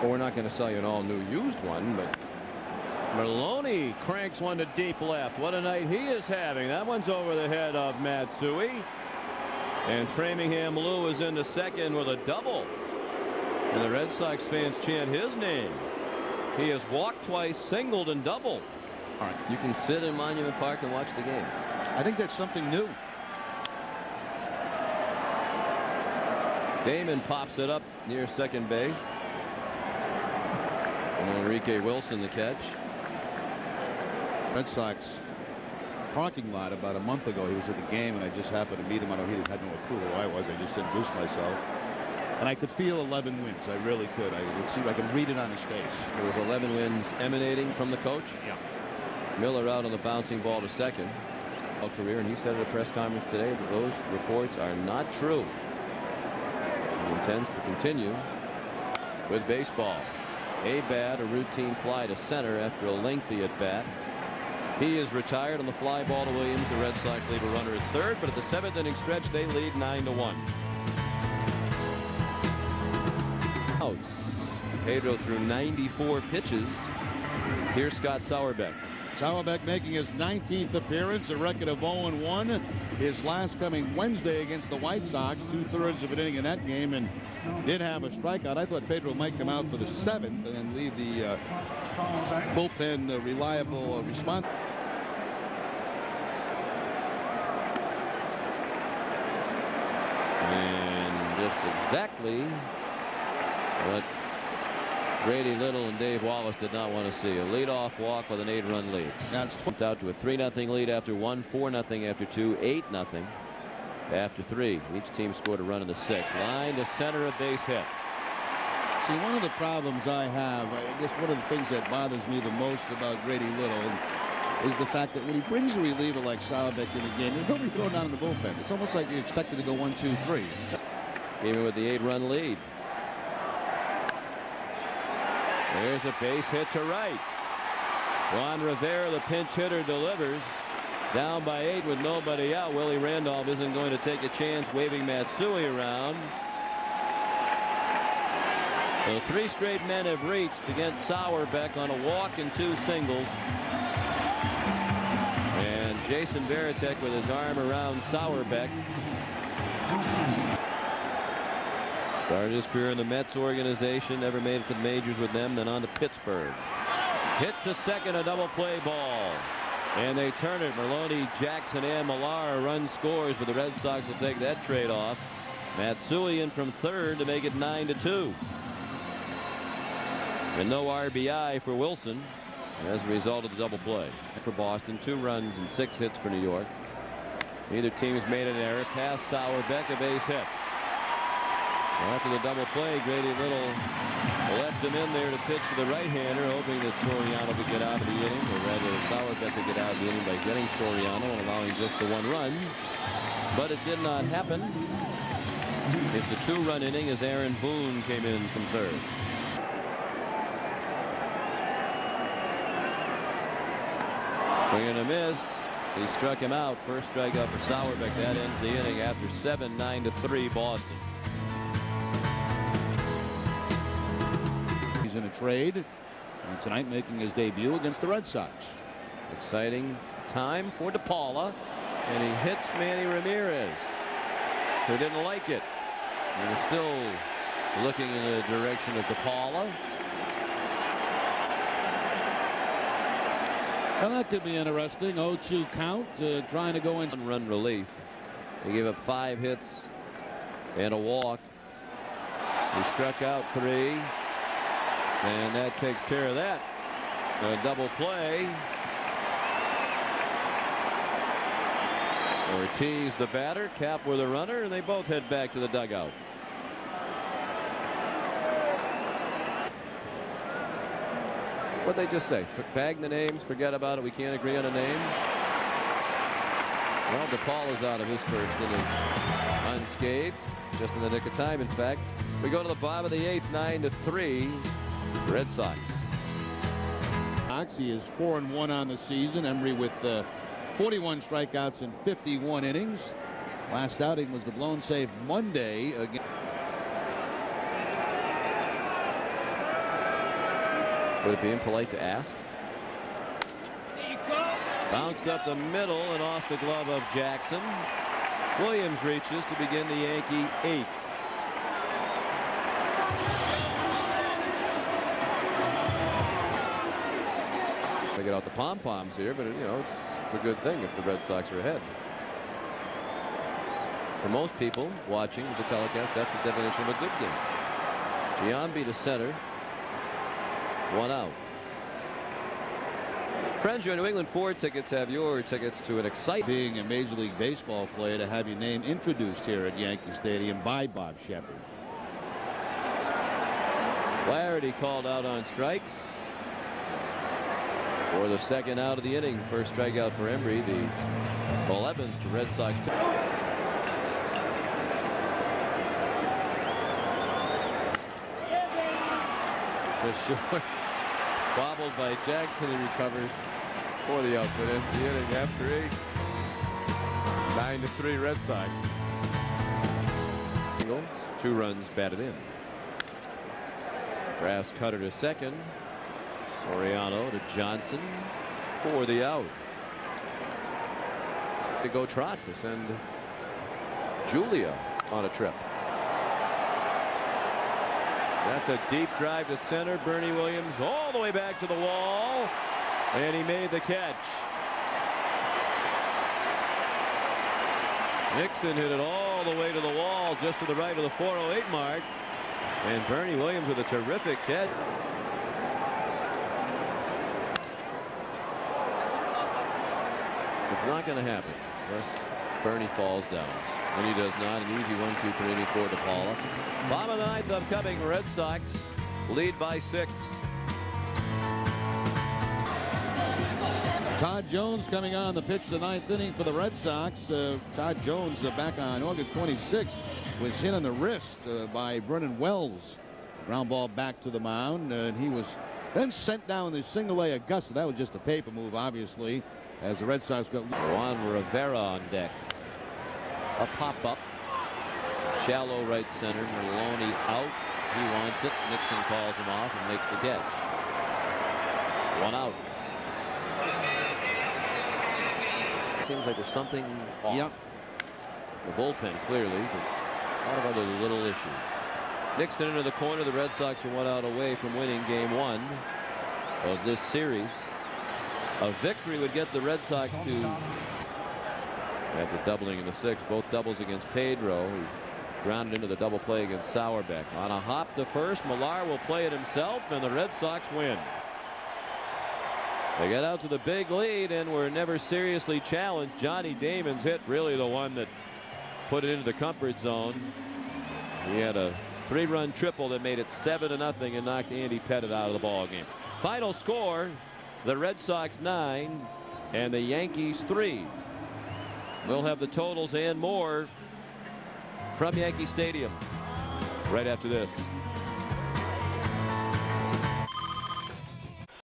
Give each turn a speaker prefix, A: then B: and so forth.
A: Well, we're not going to sell you an all-new used one, but Maloney cranks one to deep left. What a night he is having. That one's over the head of Matsui. And Framingham Lou is into second with a double. And the Red Sox fans chant his name. He has walked twice, singled, and doubled. All right. You can sit in Monument Park and watch the game.
B: I think that's something new.
A: Damon pops it up near second base. And Enrique Wilson the catch.
B: Red Sox parking lot about a month ago. He was at the game, and I just happened to meet him. I know he had no clue who I was. I just introduced myself. And I could feel 11 wins. I really could. I would see. I could read it on his face.
A: There was 11 wins emanating from the coach.
B: Yeah.
A: Miller out on the bouncing ball to second. Career, and he said at a press conference today that those reports are not true. He intends to continue with baseball. A routine fly to center after a lengthy at bat. He is retired on the fly ball to Williams. The Red Sox leave a runner at third, but at the 7th inning stretch they lead 9-1. Outs. Pedro threw 94 pitches. Here's Scott Sauerbeck.
B: Sauerbeck making his 19th appearance, a record of 0-1. His last coming Wednesday against the White Sox, 2/3 of an inning in that game, and did have a strikeout. I thought Pedro might come out for the 7th and leave the bullpen reliable response.
A: And just exactly what Grady Little and Dave Wallace did not want to see. A leadoff walk with an 8-run lead.
B: That's
A: out to a 3-0 lead after 1, 4-0 after 2, 8-0 after 3. Each team scored a run in the 6th. Line to center, a base hit.
B: See, one of the problems I have, I guess one of the things that bothers me the most about Grady Little is the fact that when he brings a reliever like Sauerbeck in the game, there's nobody throwing down in the bullpen. It's almost like you expected to go 1, 2, 3.
A: Even with the 8-run lead. There's a base hit to right. Juan Rivera, the pinch hitter, delivers. Down by 8 with nobody out. Willie Randolph isn't going to take a chance, waving Matsui around. So 3 straight men have reached against Sauerbeck on a walk and 2 singles. And Jason Varitek with his arm around Sauerbeck. Started his career in the Mets organization, never made it to the majors with them, then on to Pittsburgh. Hit to second, a double play ball. And they turn it. Maloney, Jackson, and Millar run scores, but the Red Sox will take that trade off. Matsui in from third to make it 9-2. And no RBI for Wilson as a result of the double play. For Boston, 2 runs and 6 hits for New York. Neither team has made an error. Past Sauerbeck, a base hit. After the double play, Grady Little left him in there to pitch to the right-hander, hoping that Soriano would get out of the inning, or rather Sauerbeck would get out of the inning by getting Soriano and allowing just the 1 run. But it did not happen. It's a 2-run inning as Aaron Boone came in from third. Swing and a miss. He struck him out. First strikeout for Sauerbeck. That ends the inning after 7, 9-3 Boston.
B: In a trade, and tonight making his debut against the Red Sox.
A: Exciting time for DePaula, and he hits Manny Ramirez, who didn't like it. And is still looking in the direction of DePaula.
B: Well, that could be interesting. 0-2 count, trying to go in.
A: 1-run relief. He gave up 5 hits and a walk. He struck out 3. And that takes care of that. A double play. Ortiz the batter, Cap with a runner, and they both head back to the dugout. What'd they just say? Bag the names, forget about it, we can't agree on a name. Well, DePaula's out of his first inning unscathed, just in the nick of time, in fact. We go to the bottom of the 8th, 9-3. Red Sox.
B: He is 4-1 on the season. Emery with 41 strikeouts in 51 innings. Last outing was the blown save Monday against.
A: Would it be impolite to ask? Bounced up the middle and off the glove of Jackson. Williams reaches to begin the Yankee 8th. They get out the pom-poms here, but it's a good thing if the Red Sox are ahead. For most people watching the telecast, that's the definition of a good game. Giambi to center. 1 out. Friends, your New England Ford tickets have your tickets to an exciting.
B: Being a Major League Baseball player, to have your name introduced here at Yankee Stadium by Bob Shepard.
A: Flaherty called out on strikes for the second out of the inning. First strikeout for Embry, the 11th Red Sox. Just short. Bobbled by Jackson. He recovers for the out, but ends the inning after 8. 9-3 Red Sox. 2 runs batted in. Grass cutter to second. Soriano to Johnson for the out. To go Trot to send Julia on a trip. That's a deep drive to center. Bernie Williams all the way back to the wall, and he made the catch. Nixon hit it all the way to the wall, just to the right of the 408 mark, and Bernie Williams with a terrific catch. It's not going to happen unless Bernie falls down. And he does not. An easy 1, 2, 3 inning for DePaula. Bottom of the 9th upcoming. Red Sox lead by 6.
B: Todd Jones coming on the pitch the 9th inning for the Red Sox. Todd Jones back on August 26th was hit on the wrist by Vernon Wells. Ground ball back to the mound, and he was then sent down the single-A Augusta. That was just a paper move, obviously, as the Red Sox got
A: Juan Rivera on deck. A pop-up. Shallow right center. Maloney out. He wants it. Nixon calls him off and makes the catch. 1 out. Seems like there's something off.
B: Yep.
A: The bullpen clearly, but a lot of other little issues. Nixon into the corner. The Red Sox are 1 out away from winning game 1 of this series. A victory would get the Red Sox to, after doubling in the 6th, both doubles against Pedro. He grounded into the double play against Sauerbeck. On a hop to first, Millar will play it himself, and the Red Sox win. They get out to the big lead and were never seriously challenged. Johnny Damon's hit really the one that put it into the comfort zone. He had a 3-run triple that made it 7-0 and knocked Andy Pettit out of the ball game. Final score, the Red Sox 9 and the Yankees 3. We'll have the totals and more from Yankee Stadium right after this.